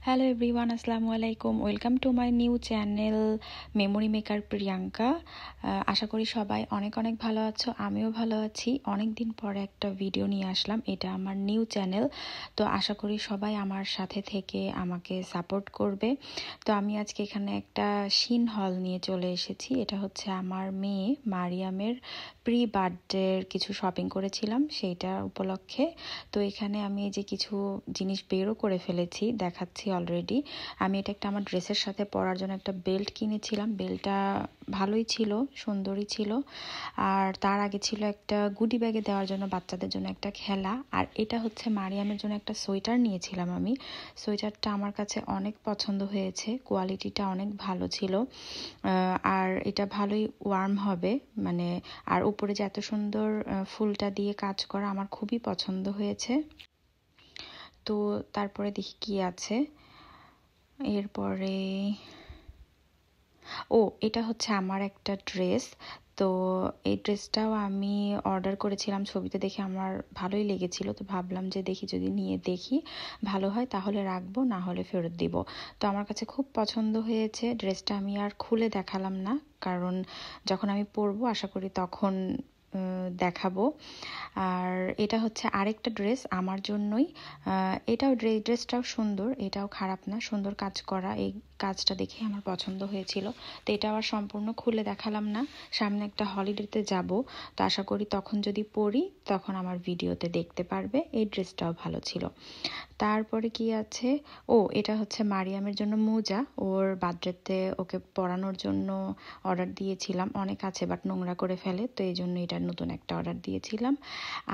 Hello everyone, আসসালামু আলাইকুম। Welcome to my new channel memory maker Priyanka. আশা করি সবাই অনেক অনেক ভালো আছো, আমিও ভালো আছি। অনেক দিন পরে একটা ভিডিও নিয়ে আসলাম, এটা আমার নিউ চ্যানেল। তো আশা করি সবাই আমার সাথে থেকে আমাকে সাপোর্ট করবে। তো আমি আজকে এখানে একটা শিন হল নিয়ে চলে এসেছি। এটা হচ্ছে আমার মেয়ে মারিয়ামের প্রি বার্থডের কিছু শপিং করেছিলাম সেইটা উপলক্ষে। তো এখানে আমি এই যে কিছু জিনিস বেরও করে ফেলেছি, দেখাচ্ছি অলরেডি। আমি এটা একটা আমার ড্রেসের সাথে পরার জন্য একটা বেল্ট কিনেছিলাম। বেল্টটা ভালোই ছিল, সুন্দরই ছিল। আর তার আগে ছিল একটা গুডি ব্যাগে দেওয়ার জন্য বাচ্চাদের জন্য একটা খেলা। আর এটা হচ্ছে মারিয়ামের জন্য একটা সোয়েটার নিয়েছিলাম আমি। সোয়েটারটা আমার কাছে অনেক পছন্দ হয়েছে, কোয়ালিটিটা অনেক ভালো ছিল। আর এটা ভালোই ওয়ার্ম হবে, মানে আর উপরে যে এত সুন্দর ফুলটা দিয়ে কাজ করা আমার খুবই পছন্দ হয়েছে। তো তারপরে দেখি কি আছে এরপরে। এটা হচ্ছে আমার একটা ড্রেস। তো এই ড্রেসটাও আমি অর্ডার করেছিলাম, ছবিতে দেখে আমার ভালোই লেগেছিল। তো ভাবলাম যে দেখি, যদি নিয়ে দেখি ভালো হয় তাহলে রাখবো, না হলে ফেরত দিব। তো আমার কাছে খুব পছন্দ হয়েছে ড্রেসটা। আমি আর খুলে দেখালাম না, কারণ যখন আমি পরবো আশা করি তখন দেখাবো। আর এটা হচ্ছে আরেকটা ড্রেস আমার জন্যই। এটাও ড্রেসটাও সুন্দর, এটাও খারাপ না, সুন্দর কাজ করা। এই কাজটা দেখে আমার পছন্দ হয়েছিল। তো এটা আবার সম্পূর্ণ খুলে দেখালাম না, সামনে একটা হলিডেতে যাব, তো আশা করি তখন যদি পরি তখন আমার ভিডিওতে দেখতে পারবে। এই ড্রেসটাও ভালো ছিল। তারপরে কি আছে, এটা হচ্ছে মারিয়ামের জন্য মোজা। ওর বার্থডেতে ওকে পরানোর জন্য অর্ডার দিয়েছিলাম, অনেক আছে বাট নোংরা করে ফেলে, তো এই জন্য এটা নতুন একটা অর্ডার দিয়েছিলাম।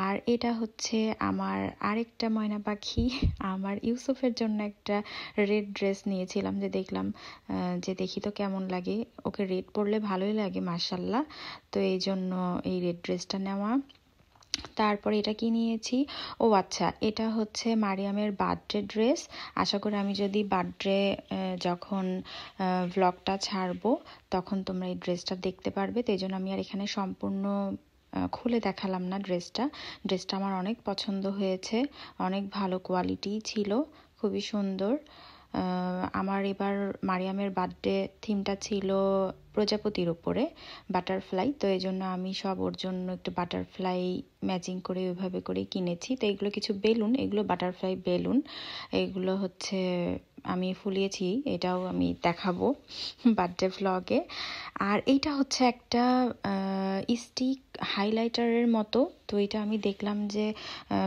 আর এটা হচ্ছে আমার আরেকটা ময়না পাখি, আমার ইউসুফের জন্য একটা রেড ড্রেস নিয়েছিলাম, যে দেখলাম যে দেখি তো কেমন লাগে, ওকে রেড পরলে ভালোই লাগে মাশাল্লাহ। তো এই জন্য এই রেড ড্রেসটা নেওয়া। তারপরে এটা কি নিয়েছি, আচ্ছা, এটা হচ্ছে মারিয়ামের বার্থডে ড্রেস। আশা করি আমি যদি বার্থডে যখন ভ্লগটা ছাড়বো তখন তোমরা এই ড্রেসটা দেখতে পারবে। তো এই জন্য আমি আর এখানে সম্পূর্ণ খুলে দেখালাম না ড্রেসটা। ড্রেসটা আমার অনেক পছন্দ হয়েছে, অনেক ভালো কোয়ালিটি ছিল, খুবই সুন্দর। আমার এবার মারিয়ামের বার্থডে থিমটা ছিল প্রজাপতির উপরে, বাটারফ্লাই। তো এই জন্য আমি সব ওর জন্য একটু বাটারফ্লাই ম্যাচিং করে ওইভাবে করেই কিনেছি। তো এগুলো কিছু বেলুন, এগুলো বাটারফ্লাই বেলুন, এগুলো হচ্ছে আমি ফুলিয়েছি, এটাও আমি দেখাবো বার্থডে ভ্লগে। আর এইটা হচ্ছে একটা স্টিক হাইলাইটারের মতো। তো এটা আমি দেখলাম যে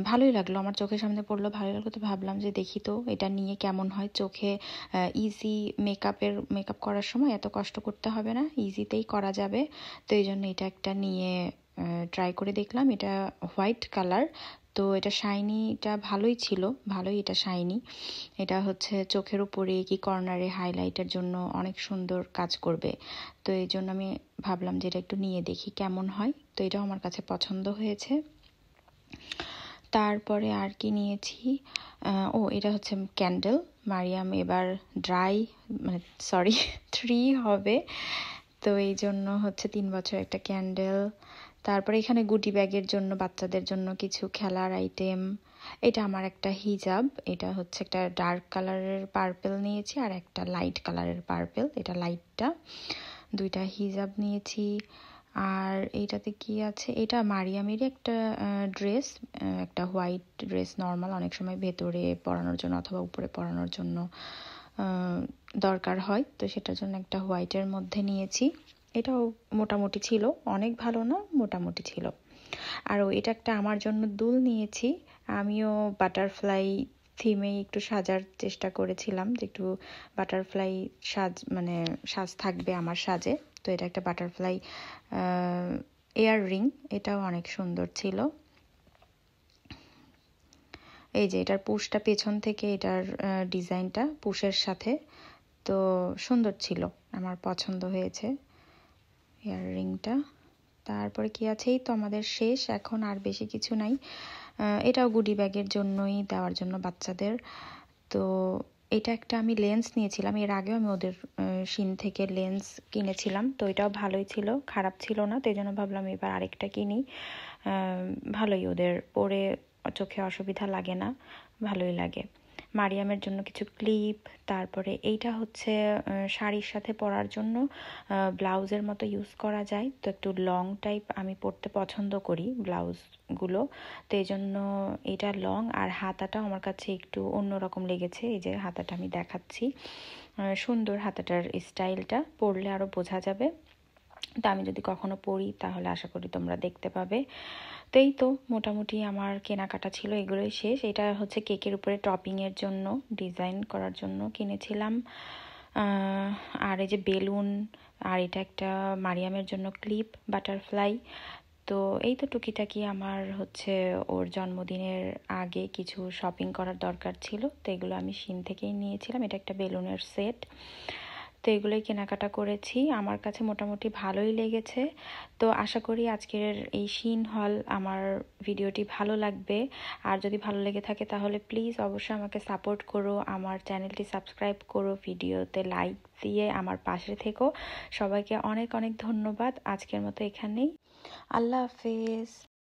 ভালোই লাগলো, আমার চোখের সামনে পড়লো, ভালোই লাগলো। তো ভাবলাম যে দেখি তো এটা নিয়ে কেমন হয়। চোখে ইজি মেকআপ করার সময় এত কষ্ট করতে হবে না, ইজিতেই করা যাবে। তো এই জন্য এটা একটা নিয়ে ট্রাই করে দেখলাম। এটা হোয়াইট কালার, তো এটা শাইনিটা ভালোই ছিল, ভালোই এটা শাইনি। এটা হচ্ছে চোখের উপরে কি কর্নারে হাইলাইটের জন্য অনেক সুন্দর কাজ করবে। তো এই জন্য আমি ভাবলাম যে এটা একটু নিয়ে দেখি কেমন হয়। তো এটাও আমার কাছে পছন্দ হয়েছে। তারপরে আর কি নিয়েছি, এটা হচ্ছে ক্যান্ডেল। মারিয়াম এবার মানে 3 হবে, তো এই জন্য হচ্ছে 3 বছর একটা ক্যান্ডেল। তারপরে এখানে গুডি ব্যাগের জন্য বাচ্চাদের জন্য কিছু খেলার আইটেম। এটা আমার একটা হিজাব, এটা হচ্ছে একটা ডার্ক কালারের পার্পেল নিয়েছি আর একটা লাইট কালারের পার্পেল, এটা লাইটটা। দুইটা হিজাব নিয়েছি। আর এইটাতে কি আছে, এটা মারিয়ামেরই একটা ড্রেস, একটা হোয়াইট ড্রেস, নর্মাল, অনেক সময় ভেতরে পরানোর জন্য অথবা উপরে পরানোর জন্য দরকার হয়, তো সেটার জন্য একটা হোয়াইটের মধ্যে নিয়েছি। এটাও মোটামুটি ছিল, অনেক ভালো না, মোটামুটি ছিল। আর এটা একটা আমার জন্য দুল নিয়েছি। আমিও বাটারফ্লাই থিমে একটু সাজার চেষ্টা করেছিলাম, যে একটু বাটারফ্লাই সাজ থাকবে আমার সাজে। তো এটা একটা বাটারফ্লাই ইয়ার রিং, এটাও অনেক সুন্দর ছিল। এই যে এটার পুশটা পেছন থেকে, এটার ডিজাইনটা পুশের সাথে, তো সুন্দর ছিল, আমার পছন্দ হয়েছে ইয়াররিংটা। তারপরে কি আছে, এই তো আমাদের শেষ, এখন আর বেশি কিছু নাই। এটাও গুডি ব্যাগের জন্যই, দেওয়ার জন্য বাচ্চাদের। তো এটা একটা আমি লেন্স নিয়েছিলাম, এর আগেও আমি ওদের শিন থেকে লেন্স কিনেছিলাম, তো এটাও ভালোই ছিল, খারাপ ছিল না। তো এই জন্য ভাবলাম এবার আরেকটা কিনি। ভালোই, ওদের পরে চোখে অসুবিধা লাগে না, ভালোই লাগে। মারিয়ামের জন্য কিছু ক্লিপ, তারপরে এইটা হচ্ছে শাড়ির সাথে পরার জন্য ব্লাউজের মতো ইউজ করা যায়, তো একটু লং টাইপ আমি পরতে পছন্দ করি ব্লাউজগুলো, তো এই জন্য এটা লং। আর হাতাটা আমার কাছে একটু অন্যরকম লেগেছে, এই যে হাতাটা আমি দেখাচ্ছি, সুন্দর হাতাটার স্টাইলটা, পরলে আরও বোঝা যাবে। তো আমি যদি কখনো পরি তাহলে আশা করি তোমরা দেখতে পাবে। তো এই তো মোটামুটি আমার কেনাকাটা ছিল, এগুলোই শেষ। এটা হচ্ছে কেকের উপরে টপিংয়ের জন্য, ডিজাইন করার জন্য কিনেছিলাম। আর এই যে বেলুন, আর এটা একটা মারিয়ামের জন্য ক্লিপ, বাটারফ্লাই। তো এই তো টুকিটাকি আমার হচ্ছে ওর জন্মদিনের আগে কিছু শপিং করার দরকার ছিল, তো এগুলো আমি শিন থেকেই নিয়েছিলাম। এটা একটা বেলুনের সেট, তো এগুলোই কেনাকাটা করেছি। আমার কাছে মোটামুটি ভালোই লেগেছে। তো আশা করি আজকের এই শিন হল আমার ভিডিওটি ভালো লাগবে। আর যদি ভালো লেগে থাকে তাহলে প্লিজ অবশ্যই আমাকে সাপোর্ট করো, আমার চ্যানেলটি সাবস্ক্রাইব করো, ভিডিওতে লাইক দিয়ে আমার পাশে থেকো। সবাইকে অনেক অনেক ধন্যবাদ। আজকের মতো এখানেই, আল্লাহ হাফেজ।